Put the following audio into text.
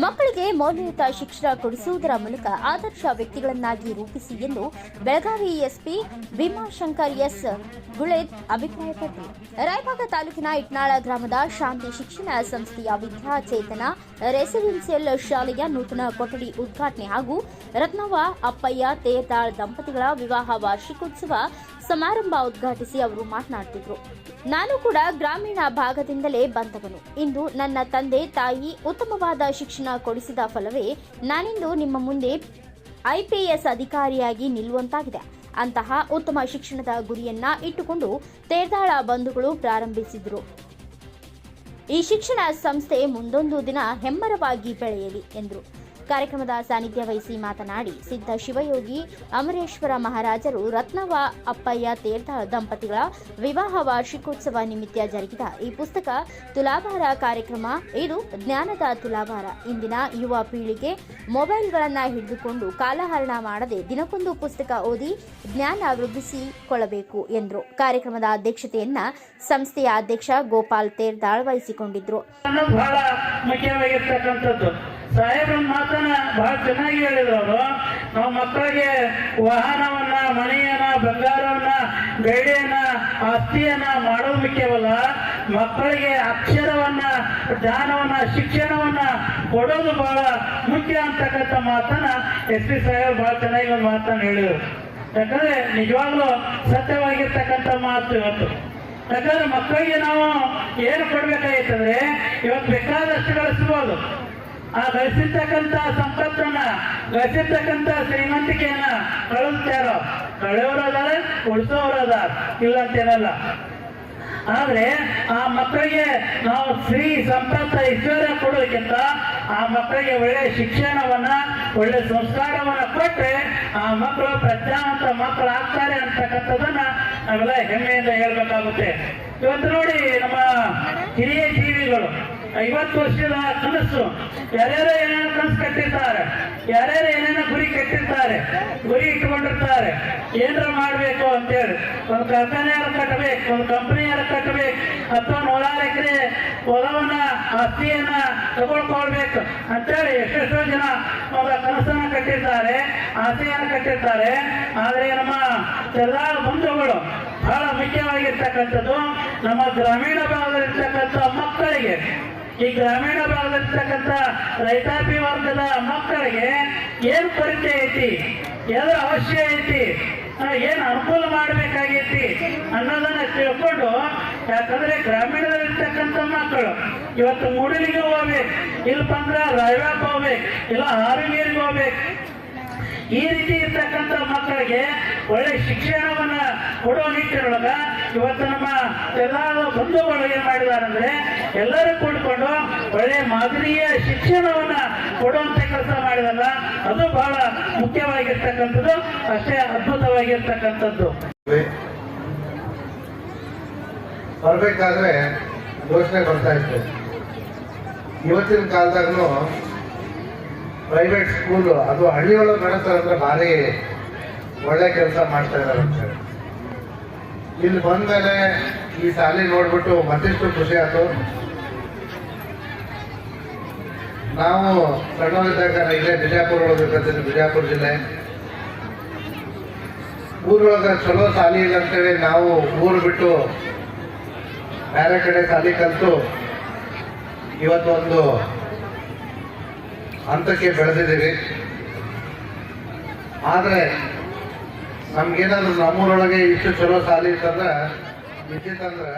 ಮಕ್ಕಳಿಗೆ ಮೌಲ್ಯಯುತ ಶಿಕ್ಷಣ ಕೊಡಿಸುವುದರ ಮೂಲಕ ಆದರ್ಶ ವ್ಯಕ್ತಿಗಳನ್ನಾಗಿ ರೂಪಿಸಿ ಎಂದು ಬೆಳಗಾವಿ ಎಸ್ಪಿ ಭೀಮಾಶಂಕರ್ ಎಸ್ ಗುಳೇದ್ ಅಭಿಪ್ರಾಯಪಟ್ಟರು. ರಾಯಬಾಗ ತಾಲೂಕಿನ ಇಟ್ನಾಳ ಗ್ರಾಮದ ಶಾಂತಿ ಶಿಕ್ಷಣ ಸಂಸ್ಥೆಯ ವಿದ್ಯಾಚೇತನ ರೆಸಿಡೆನ್ಸಿಯಲ್ ಶಾಲೆಯ ನೂತನ ಕೊಠಡಿ ಉದ್ಘಾಟನೆ ಹಾಗೂ ರತ್ನವ್ವ ಅಪ್ಪಯ್ಯ ತೇರ್ದಾಳ್ ದಂಪತಿಗಳ ವಿವಾಹ ವಾರ್ಷಿಕೋತ್ಸವ ಸಮಾರಂಭ ಉದ್ಘಾಟಿಸಿ ಅವರು ಮಾತನಾಡುತ್ತಿದ್ದರು. ನಾನು ಕೂಡ ಗ್ರಾಮೀಣ ಭಾಗದಿಂದಲೇ ಬಂದವನು. ಇಂದು ನನ್ನ ತಂದೆ ತಾಯಿ ಉತ್ತಮವಾದ ಶಿಕ್ಷಣ ಕೊಡಿಸಿದ ಫಲವೇ ನಾನಿಂದು ನಿಮ್ಮ ಮುಂದೆ IPS ಅಧಿಕಾರಿಯಾಗಿ ನಿಲ್ಲುವಂತಾಗಿದೆ. ಅಂತಹ ಉತ್ತಮ ಶಿಕ್ಷಣದ ಗುರಿಯನ್ನ ಇಟ್ಟುಕೊಂಡು ತೇರ್ದಾಳ ಬಂಧುಗಳು ಪ್ರಾರಂಭಿಸಿದರು. ಈ ಶಿಕ್ಷಣ ಸಂಸ್ಥೆ ಮುಂದೊಂದು ದಿನ ಹೆಮ್ಮರವಾಗಿ ಬೆಳೆಯಲಿ ಎಂದರು. ಕಾರ್ಯಕ್ರಮದ ಸಾನ್ನಿಧ್ಯ ವಹಿಸಿ ಮಾತನಾಡಿ ಸಿದ್ಧ ಶಿವಯೋಗಿ ಅಮರೇಶ್ವರ ಮಹಾರಾಜರು ರತ್ನವ್ವ ಅಪ್ಪಯ್ಯ ತೇರ್ದಾಳ್ ದಂಪತಿಗಳ ವಿವಾಹ ವಾರ್ಷಿಕೋತ್ಸವ ನಿಮಿತ್ತ ಜರುಗಿದ ಈ ಪುಸ್ತಕ ತುಲಾಭಾರ ಕಾರ್ಯಕ್ರಮ ಇದು ಜ್ಞಾನದ ತುಲಾಭಾರ. ಇಂದಿನ ಯುವ ಪೀಳಿಗೆ ಮೊಬೈಲ್ಗಳನ್ನು ಹಿಡಿದುಕೊಂಡು ಕಾಲಹರಣ ಮಾಡದೆ ದಿನಕ್ಕೊಂದು ಪುಸ್ತಕ ಓದಿ ಜ್ಞಾನ ವೃದ್ಧಿಸಿಕೊಳ್ಳಬೇಕು ಎಂದರು. ಕಾರ್ಯಕ್ರಮದ ಅಧ್ಯಕ್ಷತೆಯನ್ನ ಸಂಸ್ಥೆಯ ಅಧ್ಯಕ್ಷ ಗೋಪಾಲ್ ತೇರ್ದಾಳ್ ವಹಿಸಿಕೊಂಡಿದ್ರು. ಸಾಹೇಬ್ರ ಮಾತನ್ನ ಬಹಳ ಚೆನ್ನಾಗಿ ಹೇಳಿದ್ರು ಅವರು. ನಾವು ಮಕ್ಕಳಿಗೆ ವಾಹನವನ್ನ, ಮನೆಯನ್ನ, ಬಂಗಾರವನ್ನ, ಬೆಳ್ಳಿಯನ್ನ, ಆಸ್ತಿಯನ್ನ ಮಾಡೋದು ಮುಖ್ಯವಲ್ಲ, ಮಕ್ಕಳಿಗೆ ಅಕ್ಷರವನ್ನ, ಜ್ಞಾನವನ್ನ, ಶಿಕ್ಷಣವನ್ನ ಕೊಡೋದು ಬಹಳ ಮುಖ್ಯ ಅಂತಕ್ಕಂಥ ಮಾತನ್ನ SP ಸಾಹೇಬ್ ಬಹಳ ಚೆನ್ನಾಗಿ ಒಂದು ಮಾತನ್ನ ಹೇಳಿದರು. ಯಾಕಂದ್ರೆ ನಿಜವಾಗ್ಲೂ ಸತ್ಯವಾಗಿರ್ತಕ್ಕಂಥ ಮಾತು ಇವತ್ತು. ಯಾಕಂದ್ರೆ ಮಕ್ಕಳಿಗೆ ನಾವು ಏನು ಕೊಡ್ಬೇಕಾಗಿತ್ತಂದ್ರೆ ಇವತ್ತು ಬೇಕಾದಷ್ಟು ಗಳಿಸ್ಬೋದು. ಆ ಗಳಿಸಿರ್ತಕ್ಕಂಥ ಸಂಪತ್ತನ್ನ, ಗಳಿಸಿರ್ತಕ್ಕಂಥ ಶ್ರೀಮಂತಿಕೆಯನ್ನ ಕಳಿಸ್ತಾರೋ, ಕಳೆಯೋರು ಅದಾರ, ಉಳಿಸೋರು ಅದಾರ, ಇಲ್ಲ ಅಂತೇನಲ್ಲ. ಆದ್ರೆ ಆ ಮಕ್ಕಳಿಗೆ ನಾವು ಶ್ರೀ ಸಂಪತ್ತ ಐಶ್ವರ್ಯ ಕೊಡೋದಕ್ಕಿಂತ ಆ ಮಕ್ಕಳಿಗೆ ಒಳ್ಳೆ ಶಿಕ್ಷಣವನ್ನ, ಒಳ್ಳೆ ಸಂಸ್ಕಾರವನ್ನ ಕೊಟ್ಟರೆ ಆ ಮಕ್ಕಳು ಪ್ರಜ್ಞಾವಂತ ಮಕ್ಕಳು ಆಗ್ತಾರೆ ಅಂತಕ್ಕಂಥದ್ದನ್ನ ನಾವೆಲ್ಲ ಹೆಮ್ಮೆಯಿಂದ ಹೇಳ್ಬೇಕಾಗುತ್ತೆ. ಇವತ್ತು ನೋಡಿ, ನಮ್ಮ ಹಿರಿಯ ಜೀವಿಗಳು 50 ವರ್ಷದ ಕನಸು, ಯಾರ್ಯಾರೋ ಏನೇನೋ ಕನಸು ಕಟ್ಟಿರ್ತಾರೆ, ಯಾರ್ಯಾರು ಏನೇನೋ ಗುರಿ ಕಟ್ಟಿರ್ತಾರೆ, ಗುರಿ ಇಟ್ಕೊಂಡಿರ್ತಾರೆ, ಏನಾರ ಮಾಡ್ಬೇಕು ಅಂತೇಳಿ. ಒಂದು ಕಾರ್ಖಾನೆಯಾರ ಕಟ್ಟಬೇಕು, ಒಂದು ಕಂಪನಿಯಾರ ಕಟ್ಟಬೇಕು, ಅಥವಾ 100 ಎಕರೆ ಹೊಲವನ್ನ, ಆಸ್ತಿಯನ್ನ ತಗೊಳ್ಕೊಳ್ಬೇಕು ಅಂತೇಳಿ ಎಷ್ಟೆಷ್ಟೋ ಜನ ಒಂದು ಕನಸನ್ನ ಕಟ್ಟಿರ್ತಾರೆ, ಆಸೆಯನ್ನು ಕಟ್ಟಿರ್ತಾರೆ. ಆದ್ರೆ ನಮ್ಮ ಎಲ್ಲಾ ಬಂಧುಗಳು ಬಹಳ ಮುಖ್ಯವಾಗಿರ್ತಕ್ಕಂಥದ್ದು ನಮ್ಮ ಗ್ರಾಮೀಣ ಭಾಗದಲ್ಲಿರ್ತಕ್ಕಂಥ ಮಕ್ಕಳಿಗೆ, ಈ ಗ್ರಾಮೀಣ ಭಾಗದಲ್ಲಿರ್ತಕ್ಕಂಥ ರೈತಾಪಿ ವರ್ಗದ ಮಕ್ಕಳಿಗೆ ಏನು ಪರಿಚಯ ಐತಿ, ಏನು ಅವಶ್ಯ ಐತಿ, ಏನು ಅನುಕೂಲ ಮಾಡಬೇಕಾಗೈತಿ ಅನ್ನೋದನ್ನ ತಿಳ್ಕೊಂಡು, ಯಾಕಂದ್ರೆ ಗ್ರಾಮೀಣದಲ್ಲಿರ್ತಕ್ಕಂಥ ಮಕ್ಕಳು ಇವತ್ತು ಮೂಡಲಿಗೆ ಹೋಗ್ಬೇಕು, ಇಲ್ಲಪ್ಪ ಅಂದ್ರೆ ರಾಯಬಾಗ್ ಹೋಗ್ಬೇಕು, ಇಲ್ಲ ಹಾರಗೇರಿಗೆ ಹೋಗ್ಬೇಕು. ಈ ರೀತಿ ಇರ್ತಕ್ಕಂಥ ಮಕ್ಕಳಿಗೆ ಒಳ್ಳೆ ಶಿಕ್ಷಣವನ್ನ ಕೊಡುವ ನಿಟ್ಟಿನೊಳಗ ಇವತ್ತು ನಮ್ಮ ಎಲ್ಲ ಬಂಧುಗಳು ಏನ್ ಮಾಡಿದ್ದಾರೆ ಅಂದ್ರೆ ಎಲ್ಲರೂ ಕೂಡಿಕೊಂಡು ಒಳ್ಳೆ ಮಾದರಿಯ ಶಿಕ್ಷಣವನ್ನ ಕೊಡುವಂತ ಕೆಲಸ ಮಾಡಿದಲ್ಲ, ಅದು ಬಹಳ ಮುಖ್ಯವಾಗಿರ್ತಕ್ಕಂಥದ್ದು, ಅಷ್ಟೇ ಅದ್ಭುತವಾಗಿರ್ತಕ್ಕಂಥದ್ದು. ಬರ್ಬೇಕಾದ್ರೆ ಘೋಷಣೆ ಬರ್ತಾ ಇತ್ತು. ಇವತ್ತಿನ ಕಾಲದಾಗೂ ಪ್ರೈವೇಟ್ ಸ್ಕೂಲ್ ಅದು ಹಳ್ಳಿಯೊಳಗೆ ನಡೆಸ್ತಾರಂದ್ರೆ ಭಾರಿ ಒಳ್ಳೆ ಕೆಲಸ ಮಾಡ್ತಾ ಇದ್ದಾರೆ ಅಂತೇಳಿ ಇಲ್ಲಿ ಬಂದ್ಮೇಲೆ ಈ ಶಾಲೆ ನೋಡ್ಬಿಟ್ಟು ಮತ್ತಿಷ್ಟು ಖುಷಿ ಆಯ್ತು. ನಾವು ಸಣ್ಣವರಿದ್ದಾಗ ಇಲ್ಲೇ ಬಿಜಾಪುರ ಒಳಗೆ ಇರ್ತೀನಿ, ಬಿಜಾಪುರ ಜಿಲ್ಲೆ. ಊರೊಳಗೆ ಚಲೋ ಶಾಲೆ ಇಲ್ಲ ಅಂತೇಳಿ ನಾವು ಊರು ಬಿಟ್ಟು ಬೇರೆ ಕಡೆ ಶಾಲೆ ಕಲಿತು ಇವತ್ತು ಒಂದು ಹಂತಕ್ಕೆ ಬೆಳೆದಿದ್ದೀವಿ. ಆದರೆ ನಮ್ಗೇನಾದ್ರು ನಮ್ಮೂರೊಳಗೆ ಇಷ್ಟು ಚಲೋ ಶಾಲೆ ಇತ್ತಂದ್ರೆ ನಿಶ್ಚಿತ ಅಂದ್ರೆ